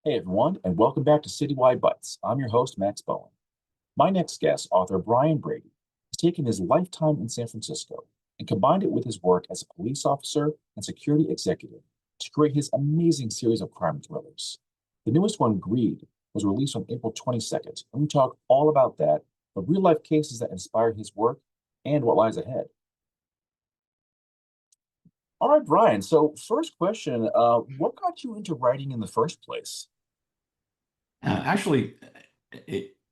Hey everyone, and welcome back to Citywide Bytes. I'm your host, Max Bowen. My next guest, author Brian Brady, has taken his lifetime in San Francisco and combined it with his work as a police officer and security executive to create his amazing series of crime thrillers. The newest one, Greed, was released on April 22nd, and we talk all about that, the real life cases that inspired his work, and what lies ahead. All right, Brian. So, first question, what got you into writing in the first place? Actually,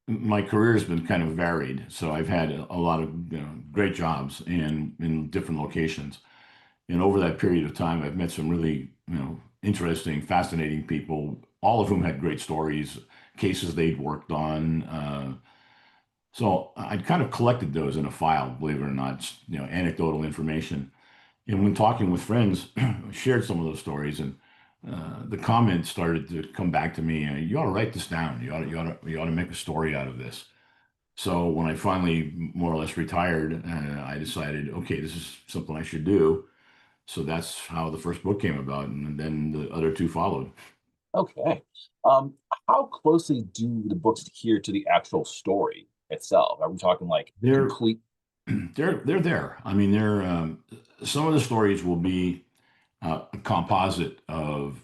my career has been kind of varied. So I've had a lot of great jobs in different locations. And over that period of time, I've met some really interesting, fascinating people, all of whom had great stories, cases they'd worked on. So I'd kind of collected those in a file, believe it or not, anecdotal information. And when talking with friends, shared some of those stories, and the comments started to come back to me. You ought to write this down. You ought to make a story out of this. So when I finally more or less retired, I decided, okay, this is something I should do. So that's how the first book came about, and then the other two followed. Okay. Um, how closely do the books adhere to the actual story itself? Are we talking like They're complete? they're there. I mean, they're some of the stories will be a composite of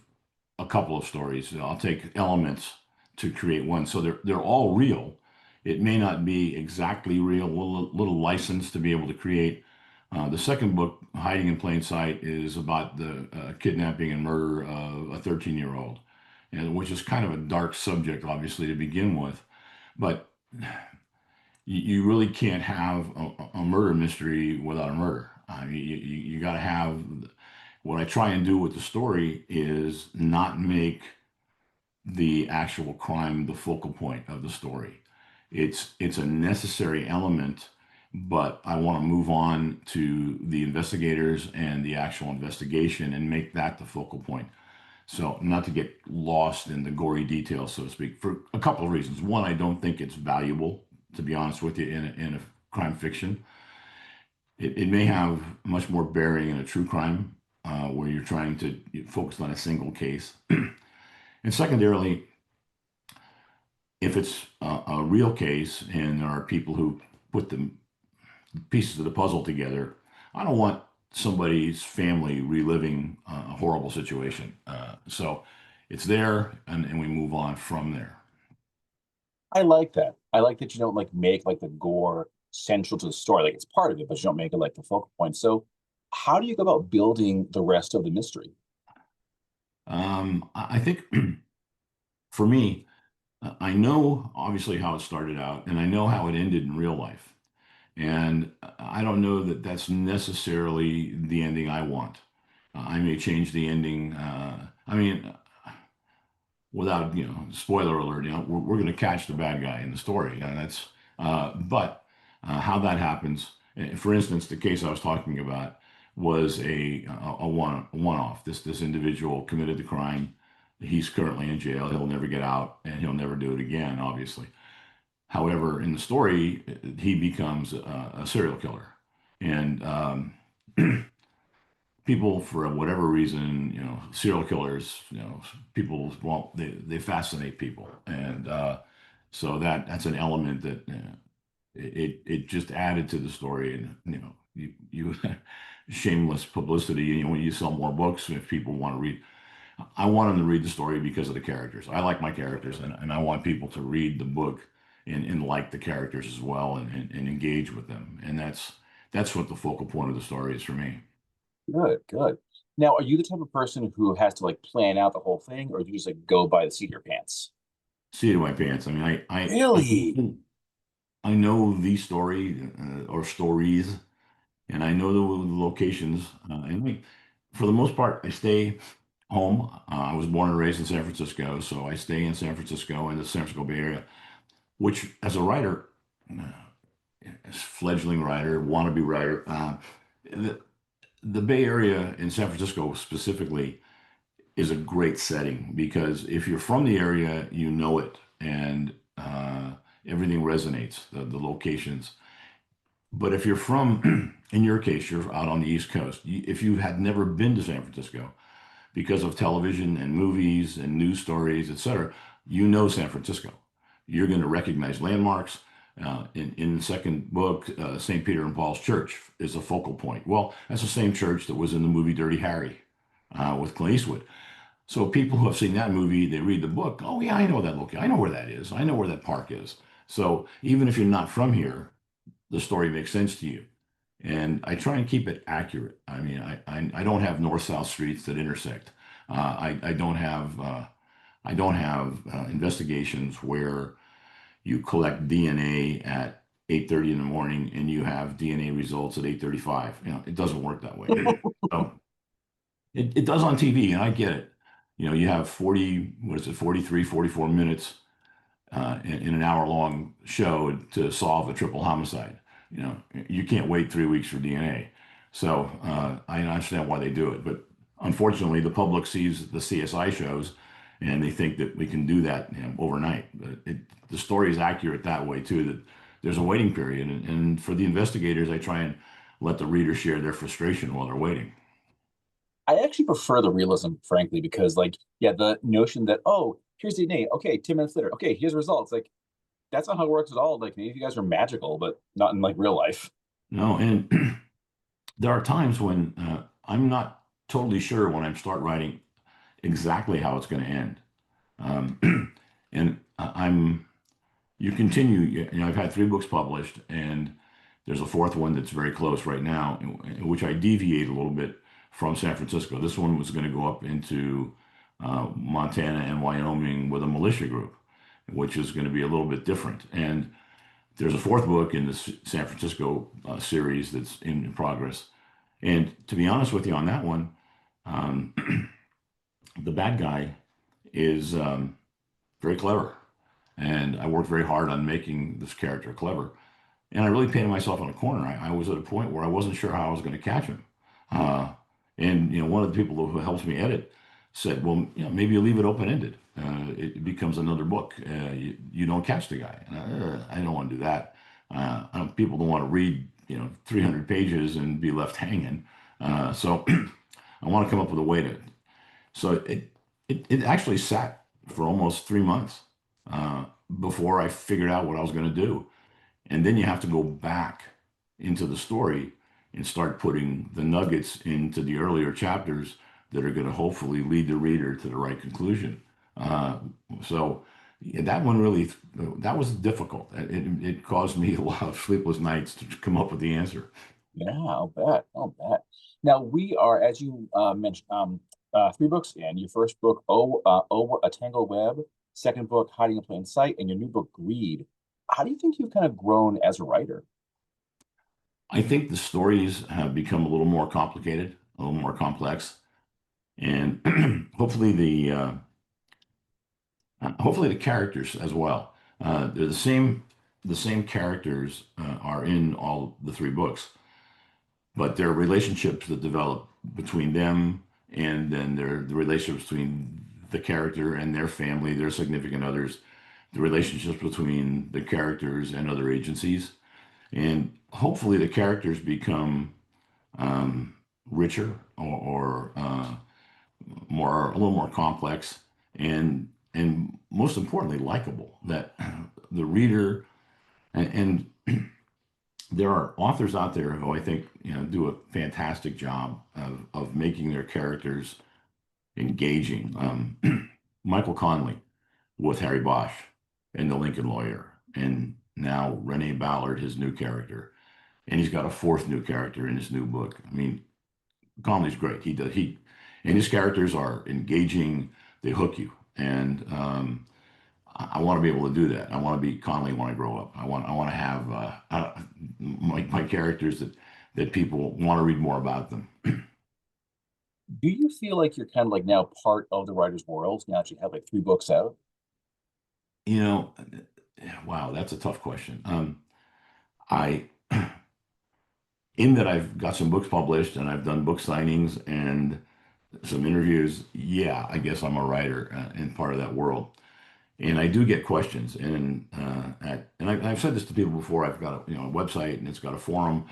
a couple of stories. I'll take elements to create one. So they're all real. It may not be exactly real, little license to be able to create. The second book, Hiding in Plain Sight, is about the kidnapping and murder of a 13-year-old, and which is kind of a dark subject, obviously, to begin with. But you really can't have a murder mystery without a murder. I mean, you got to have. What I try and do with the story is not make the actual crime the focal point of the story. It's a necessary element, but I want to move on to the investigators and the actual investigation and make that the focal point. So not to get lost in the gory details, so to speak, for a couple of reasons. One, I don't think it's valuable, to be honest with you, in a crime fiction. It may have much more bearing in a true crime, where you're trying to focus on a single case. And secondarily, if it's a real case and there are people who put the pieces of the puzzle together, I don't want somebody's family reliving a horrible situation. So it's there, and we move on from there. I like that. I like that you don't like make like the gore central to the story. Like it's part of it, but you don't make it like the focal point. So, how do you go about building the rest of the mystery? I think for me, I know obviously how it started out, and I know how it ended in real life. And I don't know that that's necessarily the ending I want. I may change the ending. I mean, without spoiler alert, we're going to catch the bad guy in the story, and that's. But how that happens, for instance, the case I was talking about was a one off. This individual committed the crime. He's currently in jail. He'll never get out, and he'll never do it again, obviously. However, in the story, he becomes a serial killer, and people, for whatever reason, serial killers, people want they fascinate people, and so that's an element that it just added to the story, and you shameless publicity. When you sell more books, if people want to read, I want them to read the story because of the characters. I like my characters, and I want people to read the book and like the characters as well, and engage with them. And that's what the focal point of the story is for me. Good, good. Now, are you the type of person who has to like plan out the whole thing, or do you just like go by the seat of your pants? Seat of my pants. I mean, Really? I know the story or stories, and I know the locations. And for the most part, I stay home. I was born and raised in San Francisco, so I stay in San Francisco and the San Francisco Bay Area, which as a writer, as fledgling writer, wannabe writer, the, the Bay Area in San Francisco specifically is a great setting because if you're from the area, you know it, and everything resonates, the locations. But if you're from, in your case, you're out on the East Coast. If you had never been to San Francisco, because of television and movies and news stories, etc. You know San Francisco. You're going to recognize landmarks. In the second book, St. Peter and Paul's Church is a focal point. Well, that's the same church that was in the movie Dirty Harry with Clint Eastwood. So people who have seen that movie, they read the book. Oh yeah, I know that location. I know where that is. I know where that park is. So even if you're not from here, the story makes sense to you. And I try and keep it accurate. I mean, I don't have north-south streets that intersect. I don't have investigations where you collect DNA at 8:30 in the morning and you have DNA results at 8:35. It doesn't work that way. So it does on TV, and I get it. You have 40, what is it, 43, 44 minutes in an hour-long show to solve a triple homicide. You can't wait 3 weeks for DNA. So I understand why they do it, but unfortunately, the public sees the CSI shows and they think that we can do that overnight. But the story is accurate that way too. That there's a waiting period, and for the investigators, I try and let the reader share their frustration while they're waiting. I actually prefer the realism, frankly, because like, yeah, the notion that, oh, here's DNA. Okay, 10 minutes later. Okay, here's results. Like, that's not how it works at all. Like, maybe you guys are magical, but not in like real life. No, and there are times when I'm not totally sure when I start writing exactly how it's going to end. And you continue, I've had 3 books published, and there's a fourth one that's very close right now, in which I deviate a little bit from San Francisco. This one was going to go up into Montana and Wyoming with a militia group, which is going to be a little bit different. And there's a fourth book in the San Francisco series that's in progress. And to be honest with you on that one, um, the bad guy is very clever. And I worked very hard on making this character clever. And I really painted myself in a corner. I was at a point where I wasn't sure how I was going to catch him. Uh, and one of the people who helps me edit said, "Well, maybe you leave it open ended. It becomes another book. You don't catch the guy." And I don't want to do that. People don't want to read 300 pages and be left hanging. So I want to come up with a way to. So it actually sat for almost 3 months before I figured out what I was going to do. And then you have to go back into the story and start putting the nuggets into the earlier chapters that are going to hopefully lead the reader to the right conclusion. So yeah, that one really, that was difficult. It caused me a lot of sleepless nights to come up with the answer. Yeah, I'll bet. I'll bet. Now we are, as you mentioned, 3 books in. Your first book, A Tangled Web. Second book, Hiding in Plain Sight, and your new book, Greed. How do you think you've kind of grown as a writer? I think the stories have become a little more complicated, a little more complex, and hopefully the characters as well. They're the same characters are in all the 3 books, but there are relationships that develop between them, and then there are the relationships between the character and their family, their significant others, the relationships between the characters and other agencies, and hopefully the characters become richer or a little more complex, and most importantly likable. That the reader and there are authors out there who I think do a fantastic job of making their characters engaging. Michael Conley with Harry Bosch and the Lincoln Lawyer, and now Renee Ballard, his new character, and he's got a fourth new character in his new book. I mean, Conley's great. And his characters are engaging. They hook you, and I want to be able to do that. I want to be Conley when I grow up. I want to have my characters that people want to read more about them. Do you feel like you're kind of like now part of the writer's world now that you have like 3 books out? You know, wow, that's a tough question. I in that I've got some books published and I've done book signings and some interviews. Yeah, I guess I'm a writer in part of that world. And I do get questions, and I've said this to people before. I've got a website, and it's got a forum.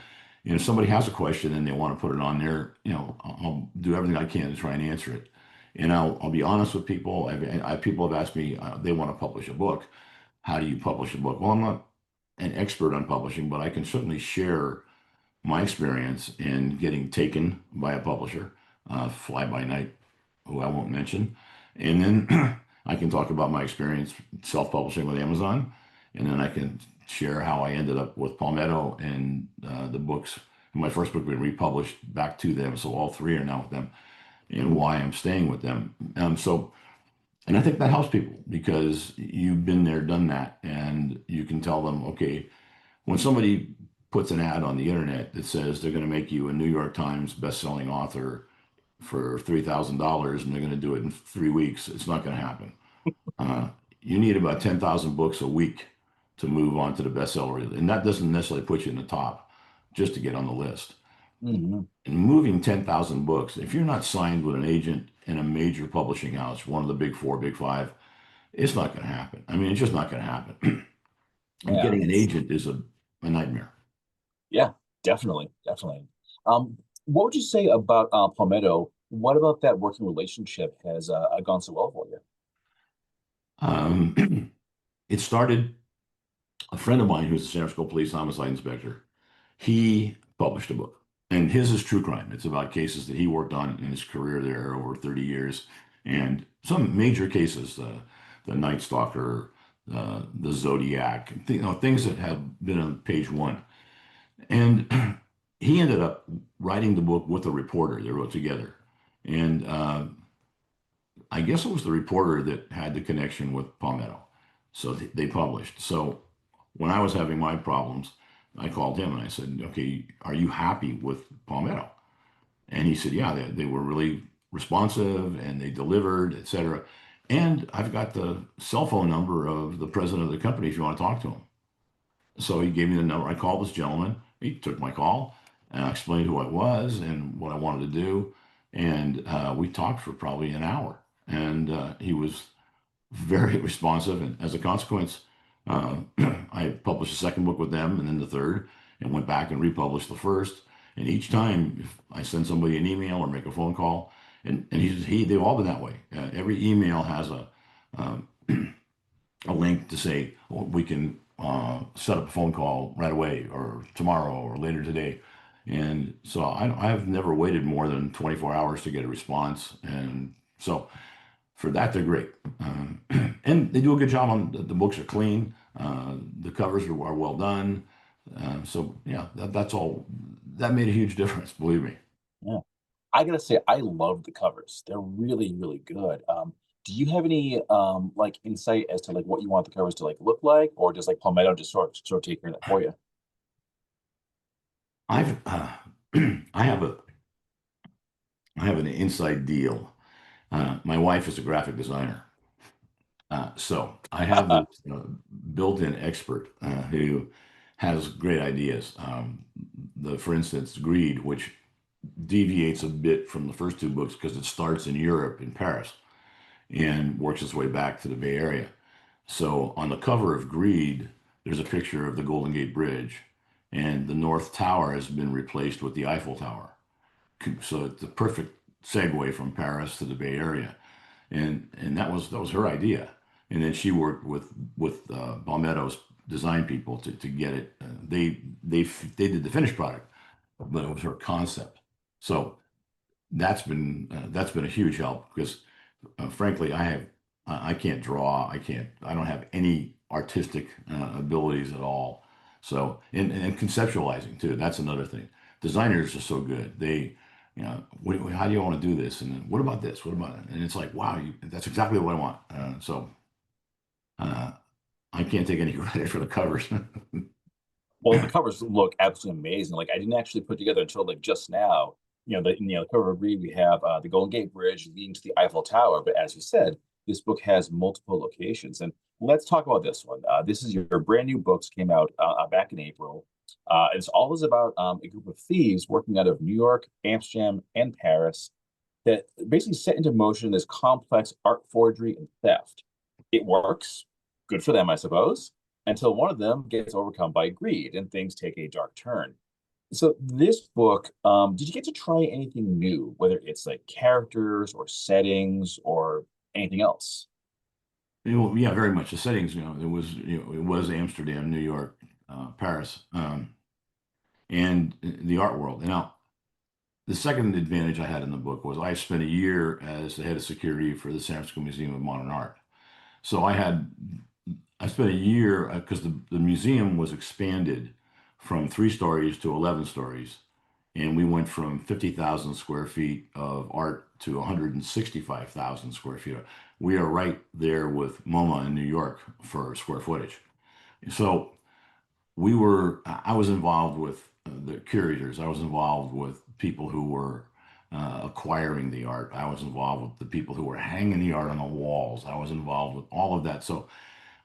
If somebody has a question and they want to put it on there, I'll do everything I can to try and answer it. And I'll be honest with people. People have asked me, they want to publish a book. How do you publish a book? Well, I'm not an expert on publishing, but I can certainly share my experience in getting taken by a publisher, fly by night, who I won't mention. And then I can talk about my experience self-publishing with Amazon. And then I can share how I ended up with Palmetto and the books. My first book been republished back to them. So all three are now with them and why I'm staying with them. And I think that helps people because you've been there, done that. And you can tell them, okay, when somebody puts an ad on the internet that says they're going to make you a New York Times best-selling author for $3,000 and they're going to do it in 3 weeks, it's not going to happen. Uh, you need about 10,000 books a week to move on to the bestseller, and that doesn't necessarily put you in the top, just to get on the list. Hmm. And moving 10,000 books, if you're not signed with an agent in a major publishing house, one of the big four, big five, it's not going to happen. I mean, it's just not going to happen. And Yeah, getting an it's agent is a nightmare. yeah, definitely, definitely. What would you say about Palmetto? What about that working relationship has gone so well for you? It started, a friend of mine who's a San Francisco police homicide inspector, he published a book. And his is true crime. It's about cases that he worked on in his career there over 30 years. And some major cases, the Night Stalker, the Zodiac, things that have been on page one. And he ended up writing the book with a reporter. They wrote together. And I guess it was the reporter that had the connection with Palmetto. So they published. So when I was having my problems, I called him and I said, okay, are you happy with Palmetto? And he said, yeah, they were really responsive and they delivered, et cetera. And I've got the cell phone number of the president of the company if you want to talk to him. So he gave me the number. I called this gentleman. He took my call and I explained who I was and what I wanted to do. And we talked for probably an hour. And he was very responsive. And as a consequence, uh, I published a second book with them and then the third, and went back and republished the first. And each time, if I send somebody an email or make a phone call, and they've all been that way. Every email has um, a link to say, oh, we can set up a phone call right away or tomorrow or later today. And so I've never waited more than 24 hours to get a response. And so for that, they're great. And they do a good job on the books are clean. The covers are well done. So yeah, that's all. That made a huge difference, believe me. Yeah. I gotta say, I love the covers. They're really, really good. Do you have any like insight as to like what you want the covers to like look like, or does like Palmetto just sort of take care of that for you? I've I have a I have an inside deal. My wife is a graphic designer, so I have this built-in expert who has great ideas. For instance, Greed, which deviates a bit from the first two books because it starts in Europe, in Paris, and works its way back to the Bay Area. So on the cover of Greed, there's a picture of the Golden Gate Bridge, and the North Tower has been replaced with the Eiffel Tower. So it's a perfect segue from Paris to the Bay Area, and that was her idea. And then she worked with Palmetto's design people to get it. They did the finished product, but it was her concept. So that's been a huge help because frankly, I can't draw. I don't have any artistic abilities at all. So and conceptualizing too. That's another thing. Designers are so good. How do you want to do this? And then, what about this? What about it? And it's like, wow, that's exactly what I want. Uh, I can't take any credit for the covers. Well, the covers look absolutely amazing. Like I didn't actually put together until like just now. The cover of Reed, we have the Golden Gate Bridge leading to the Eiffel Tower. But as you said, this book has multiple locations. And let's talk about this one. This is your brand new books came out back in April. It's always about a group of thieves working out of New York, Amsterdam, and Paris that basically set into motion this complex art forgery and theft. It works. Good for them, I suppose, until one of them gets overcome by greed and things take a dark turn. So this book, did you get to try anything new, whether it's like characters or settings or anything else? Yeah, very much. The settings, it was Amsterdam, New York, Paris, and the art world. Now, the second advantage I had in the book was I spent a year as the head of security for the San Francisco Museum of Modern Art. So I spent a year because the museum was expanded from 3 stories to 11 stories. And we went from 50,000 square feet of art to 165,000 square feet. We are right there with MoMA in New York for square footage. So I was involved with the curators. I was involved with people who were acquiring the art. I was involved with the people who were hanging the art on the walls. I was involved with all of that. So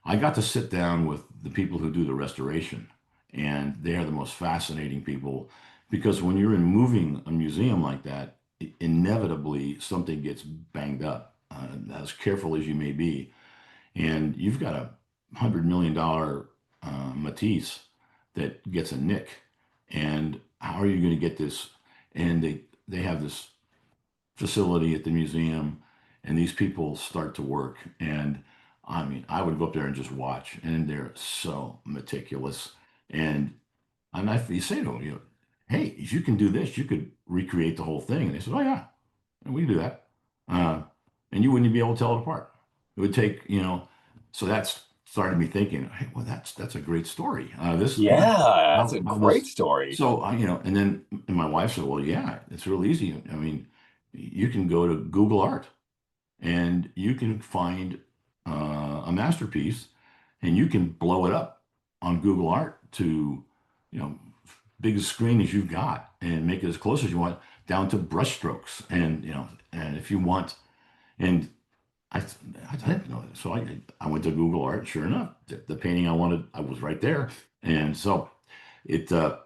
I got to sit down with the people who do the restoration, and they are the most fascinating people because when you're in moving a museum like that, inevitably something gets banged up, as careful as you may be. And you've got $100 million Matisse that gets a nick. And how are you going to get this? And they have this facility at the museum, and these people start to work. And I mean, I would go up there and just watch, and they're so meticulous. And you say to them, hey, if you can do this, you could recreate the whole thing. And they said, oh yeah, we can do that. Uh, and you wouldn't be able to tell it apart. It would take, so that's started me thinking, hey, well, that's a great story. Yeah, that's a How great this, story. so and then and my wife said, well, yeah, it's real easy. I mean, you can go to Google Art and you can find a masterpiece and you can blow it up on Google Art to, you know, big screen as you've got and make it as close as you want down to brush strokes. And, and if you want, and I didn't know that. So I went to Google Art. Sure enough, the painting I wanted, I was right there. And so it, uh,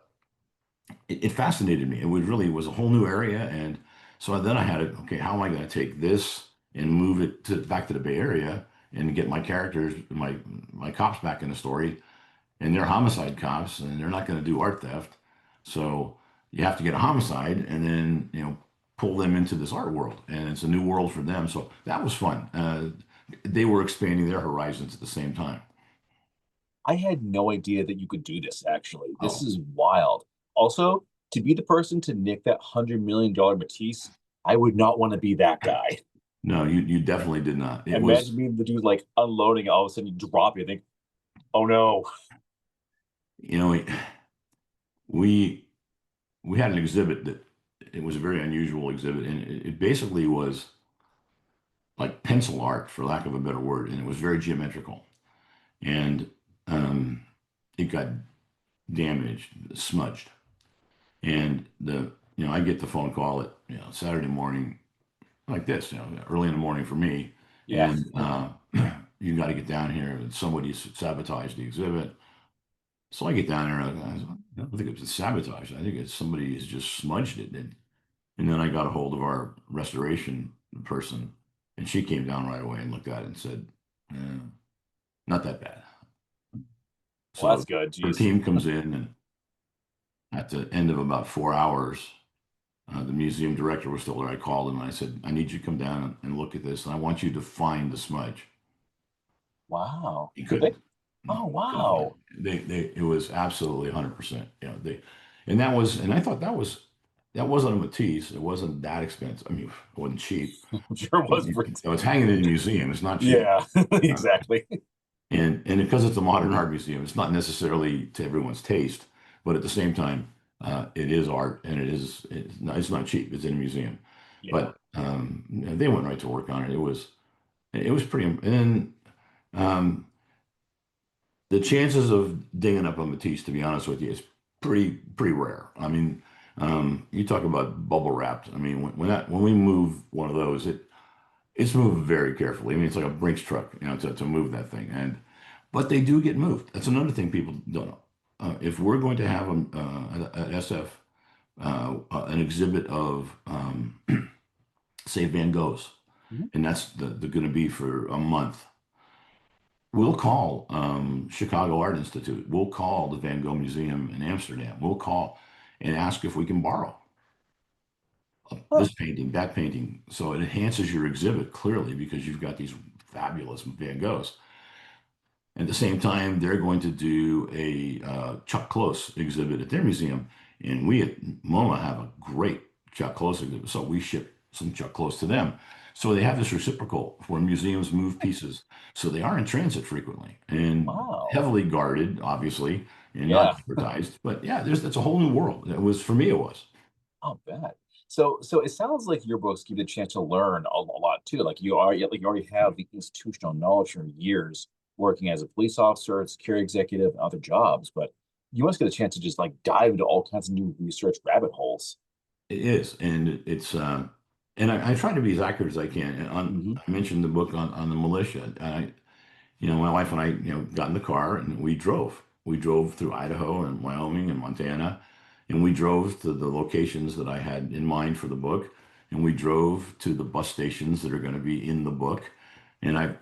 it fascinated me. It was a whole new area. And so then I had it, okay, how am I going to take this and move it back to the Bay Area and get my characters, my cops back in the story, and they're homicide cops and they're not going to do art theft. So you have to get a homicide and then, pull them into this art world, and it's a new world for them. So that was fun. They were expanding their horizons at the same time. I had no idea that you could do this, actually. This Oh, is wild. Also, to be the person to nick that $100 million Matisse, I would not want to be that guy. no, you definitely did not. It was, Imagine being the dude like unloading, all of a sudden you drop it, you think, oh no. you know, we we had an exhibit that it was a very unusual exhibit, and it basically was like pencil art, for lack of a better word, and it was very geometrical, and um, it got damaged, smudged, and I get the phone call at Saturday morning like this, early in the morning for me, Yeah. and you got to get down here, and somebody sabotaged the exhibit. So I get down there, I don't think it was sabotage. I think it's somebody has just smudged it. And then I got a hold of our restoration person, and she came down right away and looked at it and said, "Eh, not that bad." Well, that's So good. her Jeez. team comes in, and at the end of about 4 hours, the museum director was still there. I called him and I said, "I need you to come down and look at this, and I want you to find the smudge." Wow. He Could they? couldn't. No, Oh, couldn't find wow. it. It was absolutely 100%. And I thought that wasn't a Matisse. It wasn't that expensive. I mean, it wasn't cheap. I'm sure it But was pretty. it's hanging in a museum. It's not cheap. Yeah, Uh, exactly. and because it's a modern art museum, it's not necessarily to everyone's taste, but at the same time, it is art, and it's not cheap. It's in a museum, Yeah. but they went right to work on it. It was pretty. And then the chances of dinging up a Matisse, to be honest with you, is pretty rare. I mean, you talk about bubble wrapped. I mean, when we move one of those, it's moved very carefully. I mean, it's like a Brinks truck, to move that thing. But they do get moved. That's another thing people don't know. If we're going to have an SF, an exhibit of, say, Van Goghs, Mhm. and that's going to be for a month, we'll call Chicago Art Institute. We'll call the Van Gogh Museum in Amsterdam. We'll call, and ask if we can borrow Huh. this painting, that painting. So it enhances your exhibit clearly because you've got these fabulous Van Goghs. At the same time, they're going to do a Chuck Close exhibit at their museum, and we at MoMA have a great Chuck Close exhibit, so we ship some Chuck Close to them. So they have this reciprocal where museums move pieces, so they are in transit frequently and Wow. heavily guarded, obviously, and not Yeah. advertised. But yeah, that's a whole new world. It was for me. It was. I'll bet. So it sounds like your books give you a chance to learn a lot too. Like you already have the institutional knowledge from years working as a police officer, security executive, and other jobs, but you must get a chance to just like dive into all kinds of new research rabbit holes. It is, and it's and I try to be as accurate as I can. And Hmm. I mentioned the book on the militia. My wife and I, got in the car and we drove. We drove through Idaho and Wyoming and Montana, and we drove to the locations that I had in mind for the book, and we drove to the bus stations that are going to be in the book, and I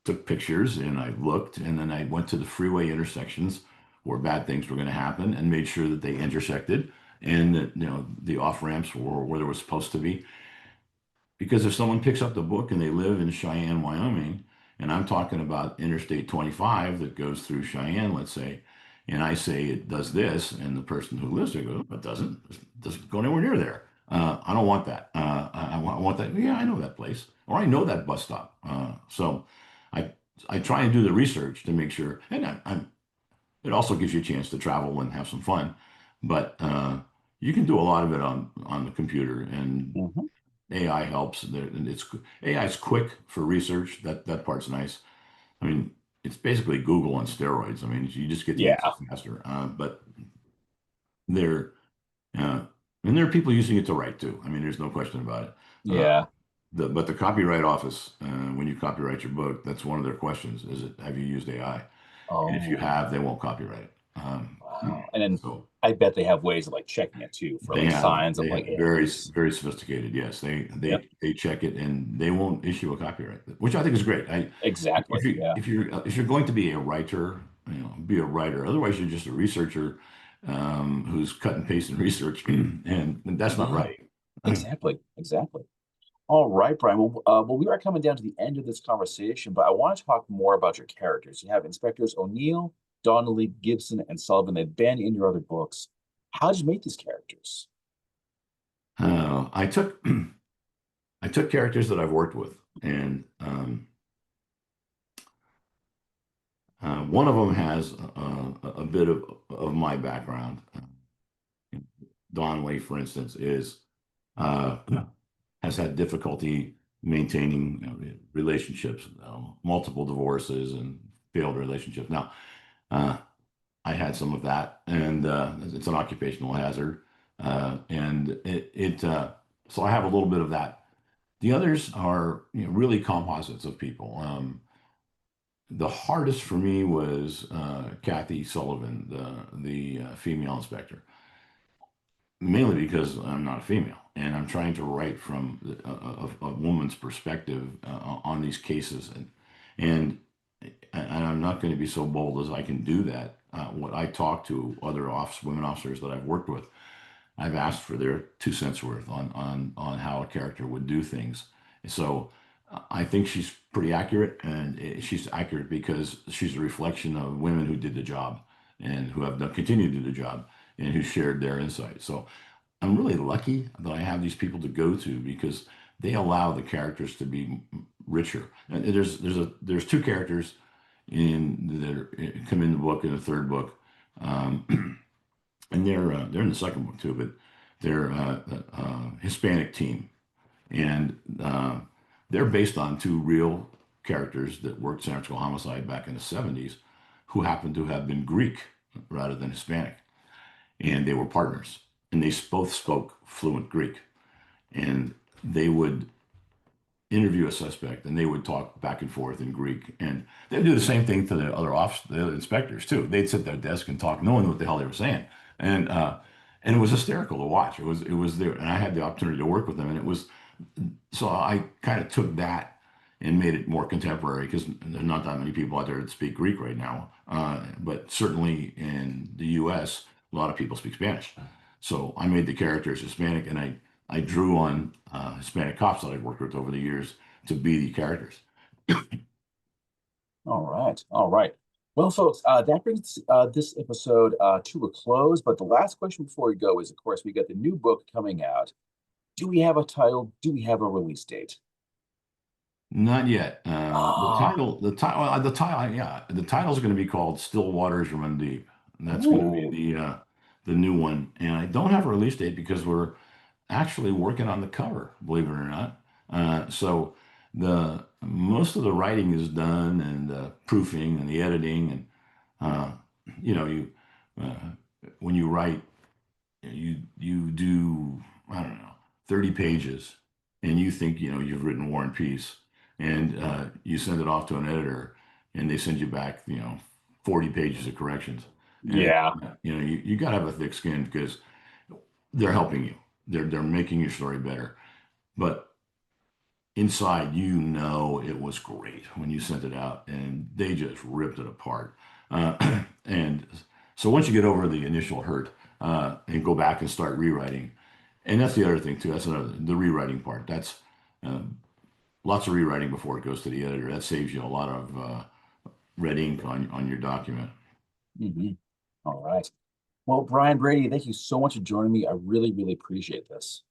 took pictures and I looked, and then I went to the freeway intersections where bad things were going to happen and made sure that they intersected and that the off ramps were where they were supposed to be. Because if someone picks up the book and they live in Cheyenne, Wyoming, and I'm talking about Interstate 25 that goes through Cheyenne, let's say, and I say it does this, and the person who lives there goes, it doesn't go anywhere near there. I don't want that. I want that. Yeah, I know that place, or I know that bus stop. So I I try and do the research to make sure, and it also gives you a chance to travel and have some fun. But you can do a lot of it on the computer, and Hmm. AI helps. And AI is quick for research. That part's nice. I mean, it's basically Google on steroids. I mean, you just get the answers Yeah. faster. But there, uh, and there are people using it to write too. I mean, there's no question about it. Uh, Yeah. but the Copyright Office, when you copyright your book, that's one of their questions: is it have you used AI? And if you Oh, have, they won't copyright it. wow. And then So I bet they have ways of like checking it too for like signs of they like have AI very use. very sophisticated. Yes, Yep. they check it and they won't issue a copyright, which I think is great. Exactly. Yeah. If you're going to be a writer, be a writer. Otherwise, you're just a researcher who's cut and paste and research, and that's not Yeah. right. Exactly. Exactly. All right, Brian. Well, we are coming down to the end of this conversation, but I want to talk more about your characters. You have Inspectors O'Neill, Donnelly, Gibson, and Sullivan. They've been in your other books. How did you make these characters? I took I took characters that I've worked with, and one of them has a bit of my background. Donnelly, for instance, is uh, has had difficulty maintaining relationships, multiple divorces and failed relationships. Now, uh, I had some of that, and it's an occupational hazard, and so I have a little bit of that. The others are really composites of people. The hardest for me was Kathy Sullivan, the female inspector, mainly because I'm not a female and I'm trying to write from a woman's perspective on these cases, and and I'm not going to be so bold as I can do that. What I talk to other women officers that I've worked with, I've asked for their 2 cents worth on how a character would do things. So I think she's pretty accurate, and she's accurate because she's a reflection of women who did the job and who have continued to do the job and who shared their insights. So I'm really lucky that I have these people to go to because they allow the characters to be richer. And there's two characters in that come in the book in the third book, and they're in the second book too, but they're Hispanic team, and they're based on two real characters that worked San Francisco homicide back in the 70s, who happened to have been Greek rather than Hispanic, and they were partners, and they both spoke fluent Greek, and they would interview a suspect and they would talk back and forth in Greek. And they would do the same thing to the other inspectors too. They'd sit at their desk and talk, knowing what the hell they were saying. And it was hysterical to watch. It was there. And I had the opportunity to work with them. And it was, so I kind of took that and made it more contemporary because there's not that many people out there that speak Greek right now. But certainly in the US, a lot of people speak Spanish. So I made the characters Hispanic, and I drew on Hispanic cops that I've worked with over the years to be the characters. All right. All right. Well, folks, that brings this episode to a close. But the last question before we go is, of course, we got the new book coming out. Do we have a title? Do we have a release date? Not yet. Ah, Yeah, the title's going to be called "Still Waters Run Deep." And that's going to be ooh, the new one. And I don't have a release date because we're actually working on the cover, believe it or not. So the most of the writing is done, and the proofing and the editing, and uh, you when you write, you do, I don't know, 30 pages, and you think you've written War and Peace, and you send it off to an editor, and they send you back 40 pages of corrections. And yeah. you got to have a thick skin because they're helping you. They're making your story better. But inside, it was great when you sent it out, and they just ripped it apart. And so once you get over the initial hurt, and go back and start rewriting, and that's the other thing too. That's the rewriting part. That's uh, lots of rewriting before it goes to the editor. That saves you a lot of red ink on your document. Hmm. All right. Well, Brian Brady, thank you so much for joining me. I really, really appreciate this.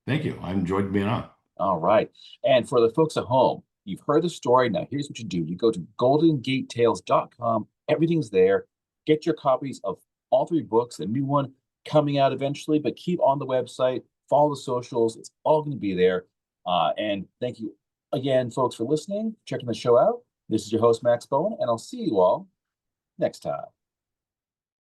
Thank you. I enjoyed being on. All right. And for the folks at home, you've heard the story. Now, here's what you do. You go to goldengatetales.com. Everything's there. Get your copies of all three books, the new one coming out eventually, but keep on the website, follow the socials. It's all going to be there. And thank you again, folks, for listening, checking the show out. This is your host, Max Bowen, and I'll see you all next time.